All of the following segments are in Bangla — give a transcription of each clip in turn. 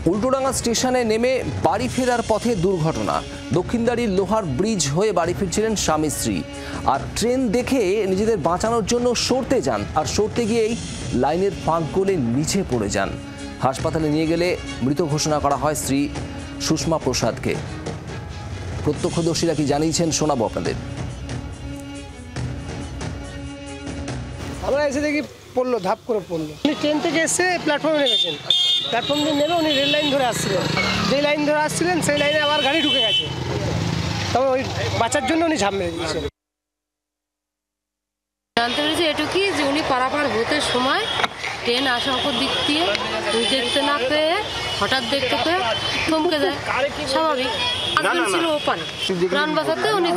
উল্টোডাঙ্গা স্টেশনে নেমে বাড়ি ফেরার পথে দুর্ঘটনা। দক্ষিণদাড়ির লোহার ব্রিজ হয়ে বাড়ি ফিরছিলেন স্বামী স্ত্রী, আর ট্রেন দেখে নিজেদের বাঁচানোর জন্য সরতে যান, আর সরতে গিয়েই লাইনের ফাঁক গলে নিচে পড়ে যান। হাসপাতালে নিয়ে গেলে মৃত ঘোষণা করা হয় স্ত্রী সুষমা প্রসাদকে। প্রত্যক্ষদর্শীরা কি জানিয়েছেন শোনাবো আপনাদের। আমরা এসে দেখি পড়লো, ধাপ করে পড়লো। উনি ট্রেন থেকে এসে প্ল্যাটফর্মে নেমেছেন। প্ল্যাটফর্ম দিয়ে নেমে উনি রেল লাইন ধরে আসছিলেন। যেই লাইন ধরে আসছিলেন সেই লাইনে আবার গাড়ি ঢুকে গেছে। তবে ওই বাঁচার জন্য উনি ঝাঁপ মেরে দিয়েছেন। জানতে পেরেছি এটুকুই যে উনি পারাপার হতে সময় ট্রেন আসা অপর দিক দিয়ে দেখতে না পেয়ে হঠাৎ দেখতে পেয়ে থমকে যায়, স্বাভাবিক। ছিল ওপারে প্রাণ বাঁচাতে উনি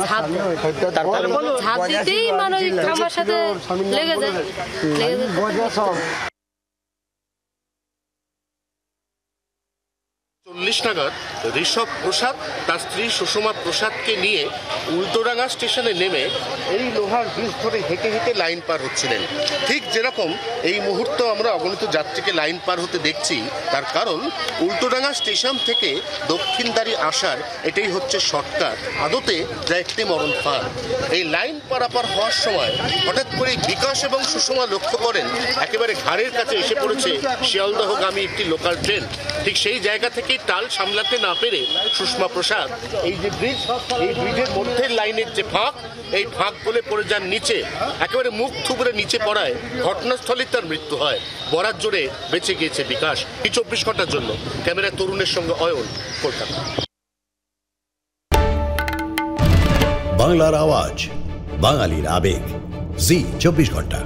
ঝাঁপ দিতেই মানে খাবার সাথে লেগে যায়। নাগাদ ঋষভ প্রসাদ তার স্ত্রী সুষমা প্রসাদকে নিয়ে উল্টোডাঙ্গা স্টেশনে নেমে এই লোহার ব্রিজ ধরে হেঁটে হেঁটে লাইন পার হচ্ছিলেন। ঠিক যেরকম এই মুহূর্তে আমরা অগণিত যাত্রীকে লাইন পার হতে দেখছি, তার কারণ উল্টোডাঙ্গা স্টেশন থেকে দক্ষিণদাড়ি আসার এটাই হচ্ছে শর্টকাট, আদতে যা একটি মরণ ফাঁদ। এই লাইন পারাপার হওয়ার সময় হঠাৎ করে বিকাশ এবং সুষমা লক্ষ্য করেন একেবারে ঘাড়ের কাছে এসে পড়েছে শিয়ালদহগামী একটি লোকাল ট্রেন। ঠিক সেই জায়গা থেকে টাল সামলাতে না পেরে সুষমা প্রসাদ এই যে ব্রিজ, এই ব্রিজের মধ্যে লাইনের যে ফাঁক, এই ফাঁক বলে পড়ে যান নিচে। একেবারে মুখ থুবড়ে নিচে পড়ায় ঘটনাস্থলে তার মৃত্যু হয়। বরাত জোরে বেঁচে গিয়েছে বিকাশ। 24 ঘন্টার জন্য ক্যামেরা তরুণের সঙ্গে অয়ন, কলকাতা। বাংলার আওয়াজ, বাঙালির আবেগ, জি 24 ঘন্টা।